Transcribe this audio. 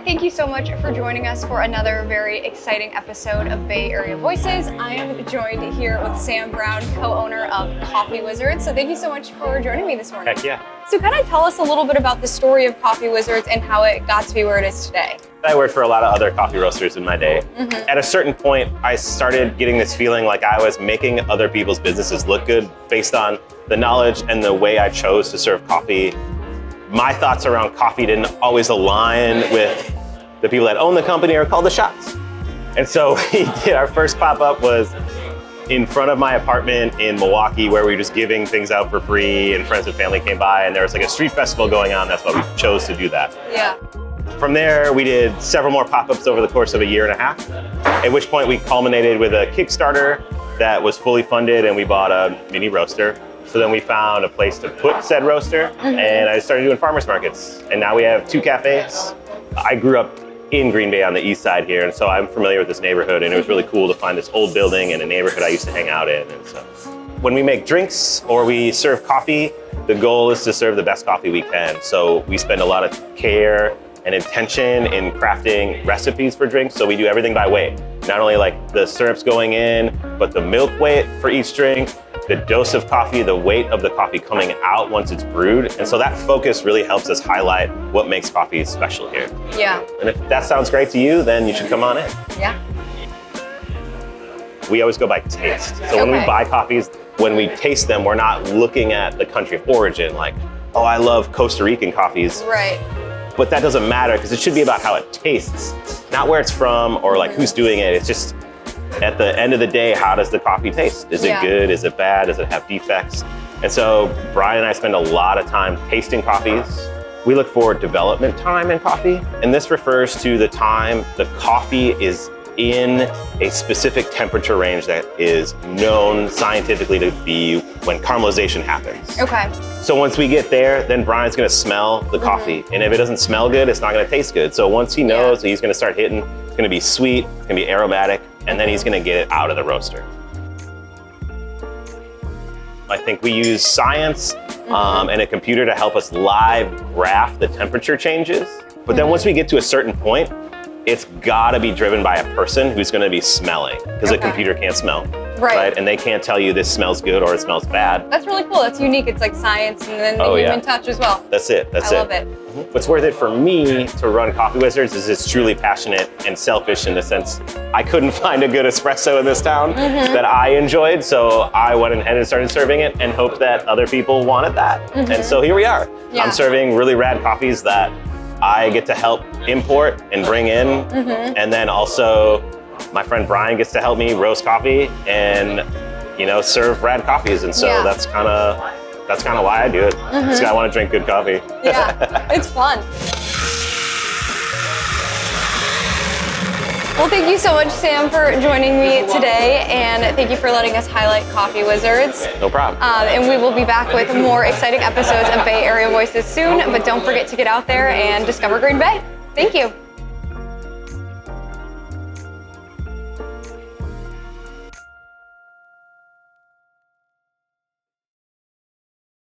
thank you so much for joining us for another very exciting episode of Bay Area Voices. I am joined here with Sam Brown, co-owner of Coffee Wizardz. So thank you so much for joining me this morning. Heck yeah. So kind of tell us a little bit about the story of Coffee Wizardz and how it got to be where it is today. I worked for a lot of other coffee roasters in my day. At a certain point, I started getting this feeling like I was making other people's businesses look good based on the knowledge and the way I chose to serve coffee. My thoughts around coffee didn't always align with the people that own the company or called the shots. And so our first pop-up was in front of my apartment in Milwaukee, where we were just giving things out for free and friends and family came by, and there was like a street festival going on. That's why we chose to do that. Yeah. From there, we did several more pop-ups over the course of a year and a half, at which point we culminated with a Kickstarter that was fully funded, and we bought a mini roaster. So then we found a place to put said roaster, and I started doing farmers markets. And now we have 2 cafes. I grew up in Green Bay on the east side here, and so I'm familiar with this neighborhood, and it was really cool to find this old building in a neighborhood I used to hang out in. And so when we make drinks or we serve coffee, the goal is to serve the best coffee we can. So we spend a lot of care and intention in crafting recipes for drinks. So we do everything by weight. Not only like the syrups going in, but the milk weight for each drink, the dose of coffee, the weight of the coffee coming out once it's brewed. And so that focus really helps us highlight what makes coffee special here. Yeah. And if that sounds great to you, then you should come on in. Yeah. We always go by taste. So when we buy coffees, when we taste them, we're not looking at the country of origin, like, oh, I love Costa Rican coffees. Right. But that doesn't matter, because it should be about how it tastes, not where it's from or like who's doing it. It's just, at the end of the day, how does the coffee taste? Is it good? Is it bad? Does it have defects? And so Brian and I spend a lot of time tasting coffees. We look for development time in coffee, and this refers to the time the coffee is in a specific temperature range that is known scientifically to be when caramelization happens. Okay. So once we get there, then Brian's gonna smell the coffee. And if it doesn't smell good, it's not gonna taste good. So once he knows, he's gonna start hitting, it's gonna be sweet, it's gonna be aromatic, and then he's gonna get it out of the roaster. I think we use science and a computer to help us live graph the temperature changes. But then once we get to a certain point, it's gotta be driven by a person who's gonna be smelling, because a computer can't smell, right? And they can't tell you this smells good or it smells bad. That's really cool. That's unique. It's like science and then the human touch as well. That's it. That's it. I love it. What's worth it for me to run Coffee Wizardz is it's truly passionate and selfish in the sense I couldn't find a good espresso in this town that I enjoyed, so I went ahead and started serving it and hoped that other people wanted that. And so here we are. I'm serving really rad coffees that I get to help import and bring in, and then also my friend Brian gets to help me roast coffee and, you know, serve rad coffees. And so that's kind of why I do it. Because I want to drink good coffee. Yeah, it's fun. Well, thank you so much, Sam, for joining me today, and thank you for letting us highlight Coffee Wizardz. No problem. And we will be back with more exciting episodes of Bay Area Voices soon, but don't forget to get out there and discover Green Bay. Thank you.